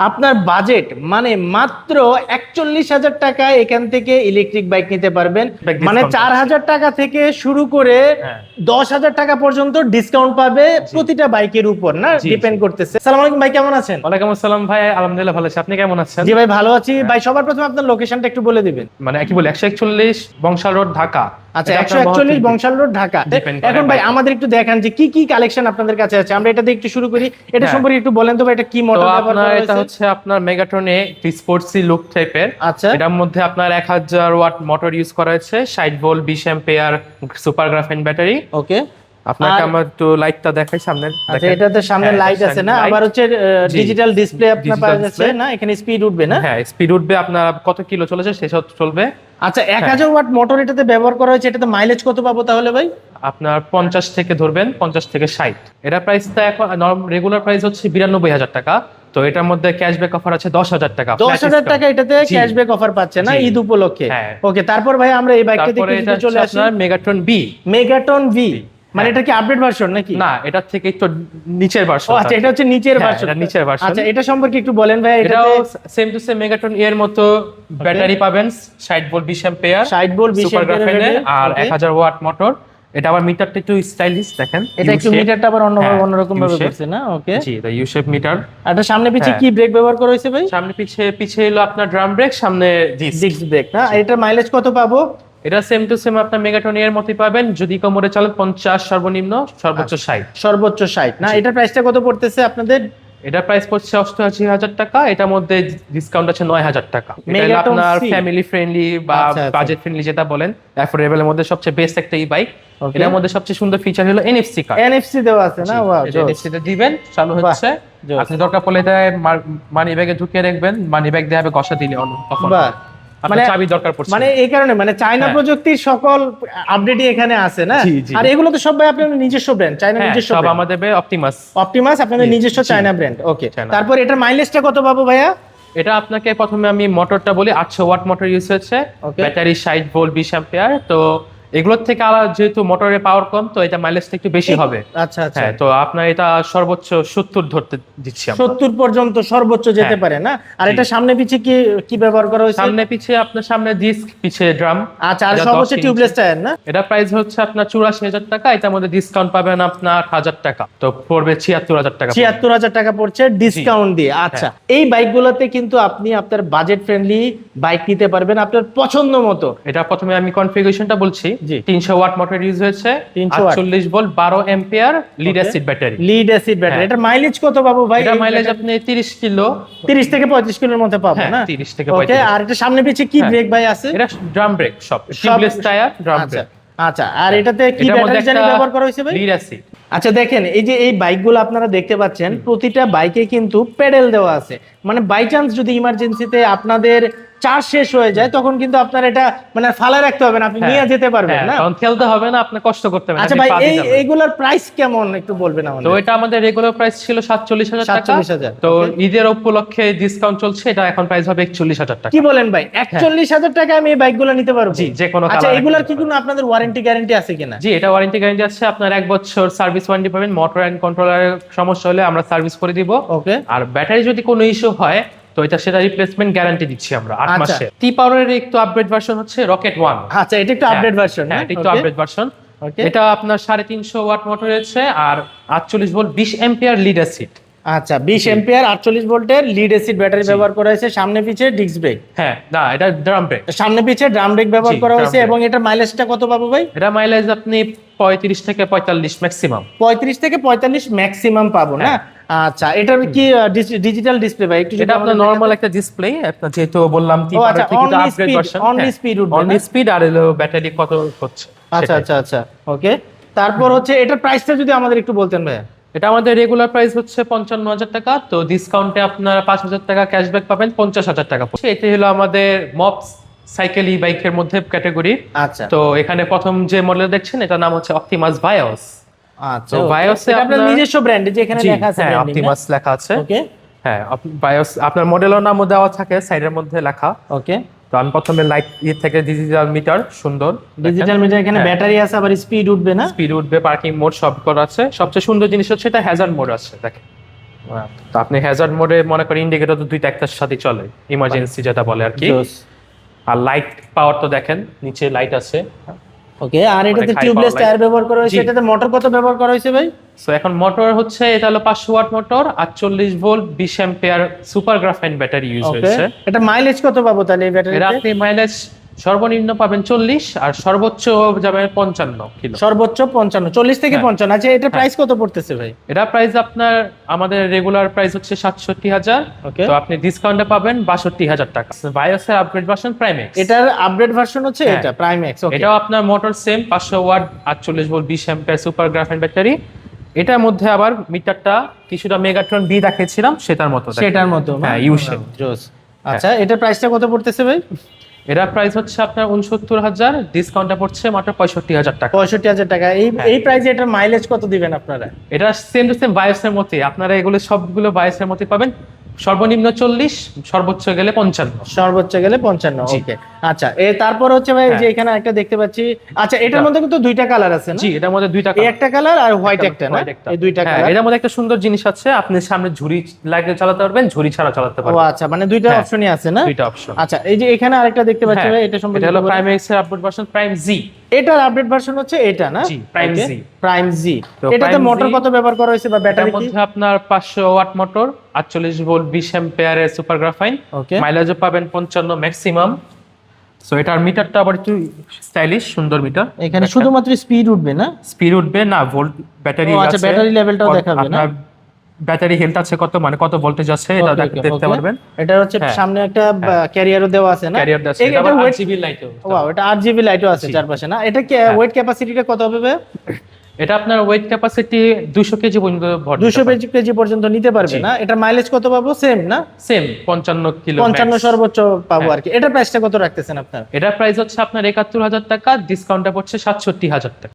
আপনার বাজেট মানে মাত্র 41,000 টাকায় এখান থেকে ইলেকট্রিক বাইক নিতে পারবেন। মানে 4,000 টাকা থেকে শুরু করে 10,000 টাকা পর্যন্ত ডিসকাউন্ট পাবে প্রতিটা বাইকের উপর, না ডিপেন্ড করতেছে। আসসালামু আলাইকুম ভাই, কেমন আছেন? ওয়ালাইকুম আসসালাম ভাই, আলহামদুলিল্লাহ ভালো আছি। আপনি কেমন আছেন? জি ভাই ভালো আছি ভাই। সবার প্রথমে আপনার লোকেশনটা একটু বলে দিবেন। মানে কি বলি, 141 বংশাল রোড, ঢাকা। আচ্ছা, 141 বংশাল রোড, ঢাকা। এখন ভাই আমাদের একটু দেখান যে কি কি কালেকশন আপনাদের কাছে আছে। আমরা এটা দিয়ে একটু শুরু করি। এটা সম্পর্কে একটু বলেন তো ভাই, এটা কি মডেল ব্যবহার করা হয়েছে? এটা হচ্ছে আপনার মেগাট্রনে স্পোর্টসি লুক টাইপের। আচ্ছা, এটার মধ্যে আপনার 1000 ওয়াট মোটর ইউজ করা হয়েছে, 60 ভোল্ট 20 অ্যাম্পিয়ার সুপার গ্রাফেন ব্যাটারি। ওকে, আপনাকে আমরা একটু লাইটটা দেখাই সামনে। আচ্ছা, এটাতে সামনে লাইট আছে না, আবার হচ্ছে ডিজিটাল ডিসপ্লে আপনার পাওয়া যাচ্ছে না, এখানে স্পিড উঠবে না? হ্যাঁ, স্পিড উঠবে, আপনার কত কিলো চলেছে সেসব চলবে। আচ্ছা, 1000 ওয়াট মোটর এটাতে ব্যবহার করা হয়েছে। এটাতে মাইলেজ কত পাবো তাহলে ভাই? আপনার 50 থেকে ধরবেন, 50 থেকে 60। এটা প্রাইসটা এখন রেগুলার প্রাইস হচ্ছে 92,000 টাকা। তো এটার মধ্যে ক্যাশব্যাক অফার আছে 10,000 টাকা। 10,000 টাকা এটাতে ক্যাশব্যাক অফার পাচ্ছে না ঈদ উপলক্ষে? ওকে, তারপর ভাই আমরা এই বাইকটাতে একটু চলে আসি। মেগাট্রন বি। মেগাটন ভি, মানে এটা কি আপডেট ভার্সন নাকি? না, এটা থেকে একটু নিচের ভার্সন। আচ্ছা, এটা হচ্ছে নিচের ভার্সন। এটা নিচের ভার্সন। আচ্ছা, এটা সম্পর্কে একটু বলেন ভাই। এটাও সেম টু সেম মেগাটন এর মতো ব্যাটারি পাবেন, 60 ভোল্ট 20 অ্যাম্পিয়ার, 60 ভোল্ট 20 অ্যাম্পিয়ার আর 1000 ওয়াট মোটর। এটা আবার মিটারটা একটু স্টাইলিশ দেখেন। এটা একটু মিটারটা আবার অন্যরকম ভাবে করছে না? ওকে, জি, এটা ইউ শেপ মিটার। এটা সামনে পিছে কি ব্রেক ব্যবহার করা হয়েছে ভাই? সামনে পিছে হলো আপনার ড্রাম ব্রেক, সামনে ডিস্ক ব্রেক না? এটার মাইলেজ কত পাবো? এটা সেম টু সেম আপনার মেগাটন এর মতই পাবেন, যদি কমরে চালান 50 সর্বনিম্ন, সর্বোচ্চ 60। সর্বোচ্চ 60 না? এটার প্রাইসটা কত পড়তেছে আপনাদের? এটা প্রাইস পড়ছে 88,000 টাকা। এটার মধ্যে ডিসকাউন্ট আছে 9,000 টাকা। এটা আপনার ফ্যামিলি ফ্রেন্ডলি বা বাজেট ফ্রেন্ডলি যেটা বলেন, অ্যাফোর্ডেবল এর মধ্যে সবচেয়ে বেস্ট একটা ই বাইক। এর মধ্যে সবচেয়ে সুন্দর ফিচার হলো এনএফসি কার্ড। এনএফসি দেওয়া আছে না? ওয়াও, এনএফসি তে দিবেন, চালু হচ্ছে। আপনি দরকার পড়লে এটা মানি ব্যাগে ঢুকিয়ে রাখবেন, মানি ব্যাগ দিয়ে হবে ঘষা দিলে তখন মানে চাবি দরকার পড়ছে। মানে এই কারণে মানে চায়না প্রযুক্তির সকল আপডেটই এখানে আছে না? আর এগুলো তো সব ভাই আপনাদের নিজস্ব ব্র্যান্ড, চায়না নিজস্ব সব আমাদের অপটিমাস আপনাদের নিজস্ব চায়না ব্র্যান্ড। ওকে, তারপর এটার মাইলেজটা কত পাবো ভাইয়া? এটা আপনাকে প্রথমে আমি মোটরটা বলি, 800 ওয়াট মোটর ইউজ হয়েছে, ব্যাটারি 60 ভোল্ট 20 অ্যাম্পিয়ার। তো এগুলোর থেকে আলাদা, যেহেতু মোটরের পাওয়ার কম, তো এটা মাইলেজটা একটু বেশি হবে। আচ্ছা আচ্ছা, তো আপনার এটা সর্বোচ্চ 70 ধরতে দিচ্ছি আমরা। 70 পর্যন্ত সর্বোচ্চ যেতে পারে না? আর এটা সামনে পিছে কি ব্যবহার করা হয়েছে? সামনে পিছে আপনার সামনে ডিস্ক, পিছে ড্রাম। আচ্ছা, আর সর্বোচ্চ টিউবলেস টায়ার না? এটা প্রাইস হচ্ছে আপনার 84,000 টাকা। এটার মধ্যে ডিসকাউন্ট পাবেন আপনার 1000 টাকা, তো পড়বে 76,000 টাকা। 76,000 টাকা পড়ছে ডিসকাউন্ট দিয়ে। আচ্ছা, এই বাইকগুলোতে কিন্তু আপনি আপনার বাজেট ফ্রেন্ডলি বাইক নিতে পারবেন আপনার পছন্দ মতো। এটা প্রথমে আমি কনফিগারেশনটা বলছি। 300 ওয়াট মোটর ইউজ হয়েছে, 48 volt 12 ampere lead acid battery. Lead acid battery, এটার মাইলেজ কত পাবো ভাই? এটা মাইলেজ আপনি 30 কিলো, 30 থেকে 35 কিলোর মধ্যে পাবো না? 30 থেকে 35। ওকে, আর এটা সামনে পিছে কি ব্রেক ভাই আছে? এটা ড্রাম ব্রেক, সব টিউবলেস টায়ার, ড্রাম ব্রেক। আচ্ছা, আর এটাতে কি ব্যাটারি জানি ব্যবহার করা হয়েছে ভাই? Lead acid. আচ্ছা, দেখেন এই যে এই বাইকগুলো আপনারা দেখতে পাচ্ছেন, প্রতিটা বাইকে কিন্তু প্যাডেল দেওয়া আছে। মানে বাই চান্স যদি ইমার্জেন্সিতে আপনাদের চার্জ শেষ হয়ে যায়, তখন কিন্তু আপনার এটা মানে ফালা রাখতে হবে না, আপনি নিয়ে যেতে পারবেন না, তখন খেলতে হবে না, আপনি কষ্ট করতে হবে না। আচ্ছা ভাই, এইগুলোর প্রাইস কেমন একটু বলবেন আমাদের? তো এটা আমাদের রেগুলার প্রাইস ছিল 47,000 টাকা। 47,000। তো ঈদের উপলক্ষে ডিসকাউন্ট চলছে, এটা এখন প্রাইস হবে 41,000 টাকা। কি বলেন ভাই, 41,000 টাকা আমি এই বাইকগুলো নিতে পারবো? জি, যে কোনো। আচ্ছা, এগুলোর কি কোনো আপনাদের ওয়ারেন্টি গ্যারান্টি আছে কিনা? জি, এটা ওয়ারেন্টি গ্যারান্টি আছে। আপনার 1 বছর সার্ভিস ওয়ারেন্টি পাবেন। মোটর এন্ড কন্ট্রোলারের সমস্যা হলে আমরা সার্ভিস করে দিব। ওকে, আর ব্যাটারি যদি কোনো ইস্যু হয়, তো সেটা রিপ্লেসমেন্ট গ্যারান্টি দিচ্ছি আমরা 8 মাসে। টি পাওয়ারের একটু আপডেট ভার্সন হচ্ছে রকেট 1। আচ্ছা, এটা একটু আপডেট ভার্সন না? এটা একটু আপডেট ভার্সন। এটা আপনার 350 ওয়াট মোটর আছে, আর 48 ভোল্ট 20 অ্যাম্পিয়ার লিড অ্যাসিড। আচ্ছা, 20 অ্যাম্পিয়ার 48 ভোল্টের লিড অ্যাসিড ব্যাটারি ব্যবহার করা হয়েছে। সামনে পিছে ডিস্ক ব্রেক। না, এটা ড্রাম ব্রেক। সামনে পিছে ড্রাম ব্রেক ব্যবহার করা হয়েছে। এবং এটা মাইলেজটা কত পাবো ভাই? এটা মাইলেজ আপনি 35 থেকে 45 ম্যাক্সিমাম। 35 থেকে 45 ম্যাক্সিমাম পাবো না? আচ্ছা, এটার কি ডিজিটাল ডিসপ্লে ভাই? একটু এটা আপনার নরমাল একটা ডিসপ্লে, আপনার যেহেতু বললাম টি পাওয়ার থেকে এটা আপগ্রেড ভার্সন। অনলি স্পিড উঠবে, অনলি স্পিড, আর হলো ব্যাটারি কত হচ্ছে। আচ্ছা আচ্ছা আচ্ছা, ওকে। তারপর হচ্ছে এটার প্রাইসটা যদি আমাদের একটু বলতেন ভাই। এটা আমাদের রেগুলার প্রাইস হচ্ছে 55,000 টাকা। তো ডিসকাউন্টে আপনারা 5,000 টাকা ক্যাশব্যাক পাবেন, 50,000 টাকা। এটা হলো আমাদের মপস সাইকেল ই বাইকের মধ্যে ক্যাটাগরি। আচ্ছা, তো এখানে প্রথম যে মডেল দেখছেন, এটা নাম হচ্ছে অপটিমাস বায়োস। আচ্ছা, বায়োসে আপনার নিজস্ব ব্র্যান্ড যেখানে লেখা আছে, হ্যাঁ, অপটিমাস লেখা আছে। ওকে, হ্যাঁ, বায়োস আপনার মডেলের নামও দেওয়া থাকে সাইডের মধ্যে লেখা। ওকে, তো আমি প্রথমে লাইট থেকে ডিজিটাল মিটার, সুন্দর ডিজিটাল মিটার, এখানে ব্যাটারি আছে, আবার স্পিড উঠবে না? স্পিড উঠবে, পার্কিং মোড সব করা আছে। সবচেয়ে সুন্দর জিনিস হচ্ছে এটা হ্যাজার্ড মোড আছে, দেখেন। তো আপনি হ্যাজার্ড মোডে মনে করেন ইন্ডিকেটর তো দুইটা একটার সাথে চলে, ইমার্জেন্সি যেটা বলে আর কি। আর লাইট পাওয়ার তো দেখেন নিচে লাইট আছে। ওকে, আর এটাতে high টিউবলেস power টায়ার ব্যবহার করা হয়েছে, জি। এটাতে মোটর কত ব্যবহার করা হয়েছে ভাই? সো এখন মোটর হচ্ছে এটা হলো 500 watt motor, 48 volt 20 ampere super graphene battery use okay, হয়েছে। এটা মাইলেজ কত পাবো তাহলে এই এর ব্যাটারিতে? আপনি মাইলেজ সর্বনিম্ন পাবেন 40 আর সর্বোচ্চ যাবে 55 কিলো। সর্বোচ্চ 55, 40 থেকে হ্যাঁ। 55। আচ্ছা, এটা প্রাইস কত পড়তেছে ভাই? এটা প্রাইস আপনার আমাদের রেগুলার প্রাইস হচ্ছে 67,000, ওকে, তো আপনি ডিসকাউন্টে পাবেন 62,000 টাকা। বায়োসের আপগ্রেড ভার্সন প্রাইম এক্স, এটার আপডেট ভার্সন হচ্ছে হ্যাঁ। এটা প্রাইম এক্স। ওকে, এটাও আপনার motor same 500 watt 48 volt 20 ampere super graphene battery. এটার মধ্যে আবার মিটারটা কিছুটা মেগাট্রন বি দেখিয়েছিলাম সেটার মতো দেখেন। সেটার মতো না? হ্যাঁ, ইউ শেপ। জোস। আচ্ছা, এটার প্রাইসটা কত পড়তেছে ভাই? এটার প্রাইস হচ্ছে আপনার 69,000, ডিসকাউন্টে পড়ছে মাত্র 65,000 টাকা। 65,000 টাকা। এই প্রাইসে এটার মাইলেজ কত দিবেন আপনারা? এটা সেম টু সেম বায়োসের মতোই, আপনারা এগুলো সবগুলো বায়োসের মতোই পাবেন। সর্বনিম্ন 40, সর্বোচ্চ গেলে 55। সর্বোচ্চ গেলে 55। জি। ওকে, আচ্ছা, তারপর হচ্ছে ভাই যে এখানে একটা দেখতে পাচ্ছি। আচ্ছা, এটার মধ্যে কিন্তু দুইটা কালার আছে না? জি, এটার মধ্যে দুইটা এই একটা কালার আর হোয়াইট একটা না? এই দুইটা হ্যাঁ, কালার। এটার মধ্যে একটা সুন্দর জিনিস আছে, আপনি সামনে ঝুড়ি লাগিয়ে চালাতে পারবেন, ঝুড়ি ছাড়া চালাতে ও পারবেন। আচ্ছা, মানে দুইটা হ্যাঁ, অপশনই আছে না? দুইটা অপশন। আচ্ছা, এই যে এখানে আরেকটা দেখতে পাচ্ছি ভাই, এটা সম্পর্কে এটা হলো একটু বলুন। প্রাইম এক্স এর আপডেট ভার্সন প্রাইম জি। এটার আপডেট ভার্সন হচ্ছে এটা না? জি, Prime Z। প্রাইম জি। তো এটাতে Prime মোটর Z কত ব্যবহার করা হয়েছে বা এটার ব্যাটারি কি? মধ্যে আপনার 500 ওয়াট মোটর 48 ভোল্ট 20 অ্যাম্পিয়ারের সুপার গ্রাফাইন, ওকে, মাইলেজও পাবেন 55 ম্যাক্সিমাম। সো এটার মিটারটা আবার একটু স্টাইলিশ, সুন্দর মিটার। এখানে শুধুমাত্র স্পিড উঠবে না? স্পিড উঠবে না, ভোল্ট ব্যাটারি ও আচ্ছা, আছে, ব্যাটারি লেভেলটাও দেখাবে না? আপনার ব্যাটারি হেলথ আছে কত, মানে কত ভোল্টেজ আছে এটা Okay, okay, দেখতে okay। পারবেন। এটা হচ্ছে হ্যাঁ। সামনে একটা ক্যারিয়ারও দেওয়া আছে না? ক্যারিয়ার আছে, এটা এটা আবার weight- RGB লাইটও। ওয়াও, এটা 8 জিবি লাইটও আছে জি। চারপাশে না? এটা ওয়েট ক্যাপাসিটিটা কত হবে ভাই? এটা আপনার ওয়েট ক্যাপাসিটি 200 কেজি পর্যন্ত ভর 200 কেজি পর্যন্ত নিতে পারবে জি। না? এটা মাইলেজ কত পাবো? সেম না? Same 55 kilo 55 max। সর্বোচ্চ পাবো হ্যাঁ। আর কি। এটা প্রাইসটা কত রাখতেছেন আপনার? এটার প্রাইস হচ্ছে আপনার 71,000 টাকা, ডিসকাউন্টে পড়ছে 67,000 টাকা।